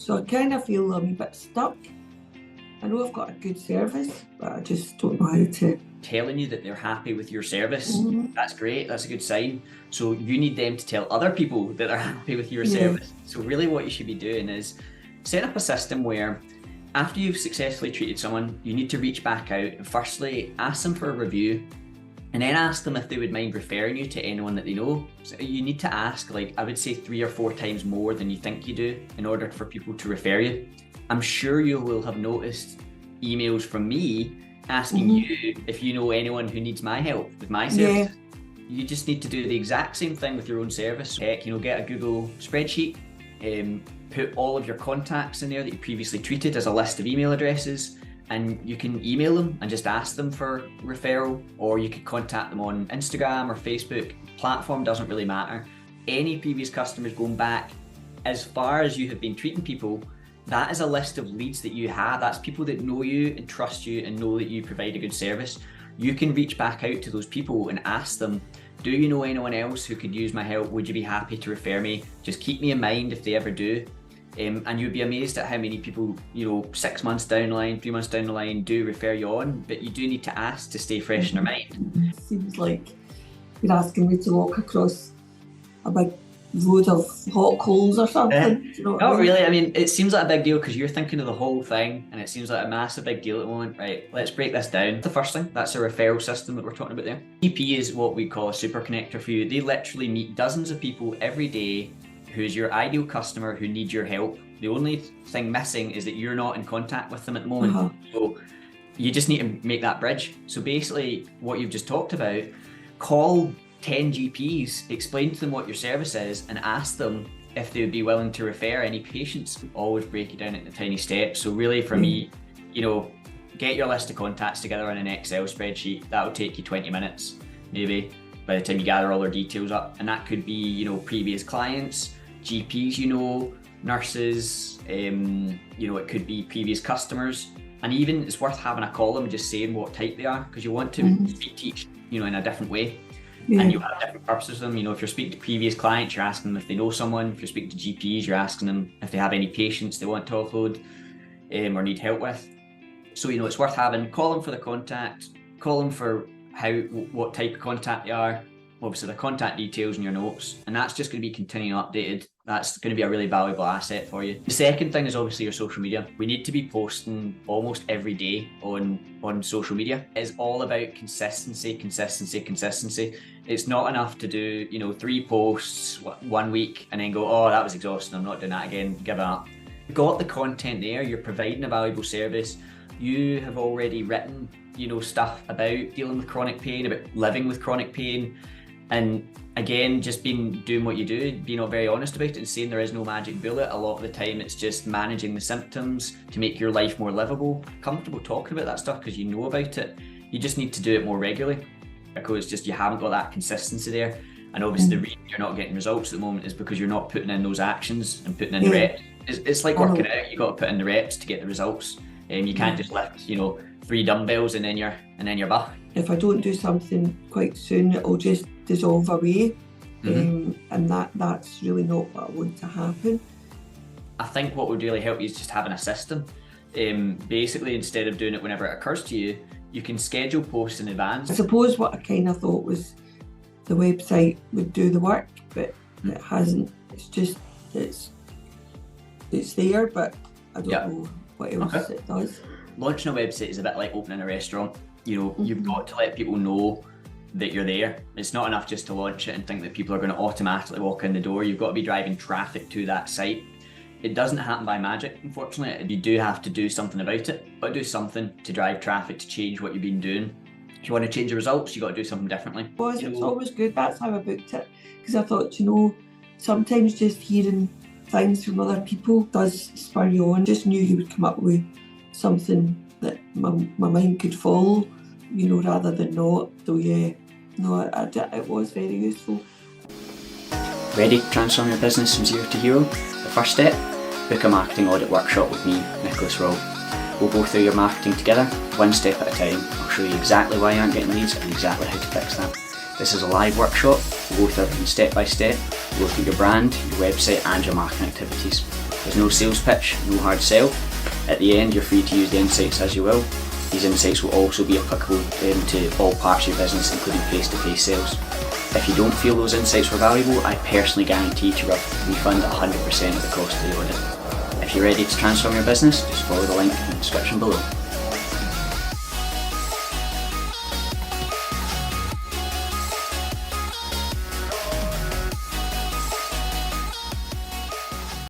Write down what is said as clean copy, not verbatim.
So I kind of feel a wee bit stuck. I know I've got a good service, but I just don't know how to. Telling you that they're happy with your service, that's great, that's a good sign. So you need them to tell other people that they're happy with your service. So really what you should be doing is set up a system where after you've successfully treated someone, you need to reach back out and firstly ask them for a review, and then ask them if they would mind referring you to anyone that they know. So you need to ask, like, I would say 3 or 4 times more than you think you do in order for people to refer you. I'm sure you will have noticed emails from me asking you if you know anyone who needs my help with my service. You just need to do the exact same thing with your own service. Heck, get a Google spreadsheet, put all of your contacts in there that you previously treated as a list of email addresses, and you can email them and just ask them for referral, or you could contact them on Instagram or Facebook. Platform doesn't really matter. Any previous customers going back as far as you have been treating people, that is a list of leads that you have. That's people that know you and trust you and know that you provide a good service. You can reach back out to those people and ask them, do you know anyone else who could use my help? Would you be happy to refer me? Just keep me in mind if they ever do. And you'd be amazed at how many people, 6 months down the line, 3 months down the line do refer you on, but you do need to ask to stay fresh in their mind. It seems like you're asking me to walk across a big road of hot coals or something. Not really. I mean, it seems like a big deal because you're thinking of the whole thing, and it seems like a massive big deal at the moment. Right, let's break this down. The first thing, that's a referral system that we're talking about there. GP is what we call a super connector for you. They literally meet dozens of people every day who's your ideal customer who needs your help. The only thing missing is that you're not in contact with them at the moment. So you just need to make that bridge. So basically what you've just talked about, call 10 GPs, explain to them what your service is, and ask them if they would be willing to refer any patients. Always break it down into tiny steps. So really for me, get your list of contacts together in an Excel spreadsheet. That'll take you 20 minutes, maybe, by the time you gather all their details up. And that could be, previous clients, GPs, nurses, it could be previous customers. And even it's worth having a column just saying what type they are, because you want to speak to each, in a different way. And you have different purposes of them. If you're speaking to previous clients, you're asking them if they know someone. If you're speaking to GPs, you're asking them if they have any patients they want to offload or need help with. So, it's worth having. Call them for the contact, call them for what type of contact they are, obviously the contact details in your notes, and that's just going to be continuing updated. That's going to be a really valuable asset for you. The second thing is obviously your social media. We need to be posting almost every day on social media. It's all about consistency. It's not enough to do 3 posts 1 week and then go, oh, that was exhausting, I'm not doing that again, give it up. You've got the content there, you're providing a valuable service. You have already written stuff about dealing with chronic pain, about living with chronic pain, and again, just doing what you do, being very honest about it and saying there is no magic bullet. A lot of the time it's just managing the symptoms to make your life more livable, comfortable talking about that stuff because you know about it. You just need to do it more regularly because just you haven't got that consistency there. And obviously the reason you're not getting results at the moment is because you're not putting in those actions and putting in the reps. It's like working out, you got to put in the reps to get the results. You can't just lift 3 dumbbells and then you're buff. If I don't do something quite soon, it'll just dissolve away, and that's really not what I want to happen. I think what would really help you is just having a system. Basically, instead of doing it whenever it occurs to you, you can schedule posts in advance. I suppose what I kind of thought was the website would do the work, but it hasn't. It's just it's there, but I don't know what else it does. Launching a website is a bit like opening a restaurant. You've got to let people know that you're there. It's not enough just to launch it and think that people are going to automatically walk in the door. You've got to be driving traffic to that site. It doesn't happen by magic, unfortunately. You do have to do something about it, but do something to drive traffic, to change what you've been doing. If you want to change the results, you've got to do something differently. It's always good. That's how I booked it, because I thought, sometimes just hearing things from other people does spur you on. Just knew you would come up with something that my mind could follow, rather than not. So it was very useful. Ready to transform your business from zero to hero? The first step, book a marketing audit workshop with me, Nicholas Roll. We'll go through your marketing together, one step at a time. I'll show you exactly why you aren't getting leads and exactly how to fix that. This is a live workshop. We'll go through everything step by step. We'll look at your brand, your website and your marketing activities. There's no sales pitch, no hard sell. At the end, you're free to use the insights as you will. These insights will also be applicable to all parts of your business, including face-to-face sales. If you don't feel those insights were valuable, I personally guarantee to refund 100% of the cost of the audit. If you're ready to transform your business, just follow the link in the description below.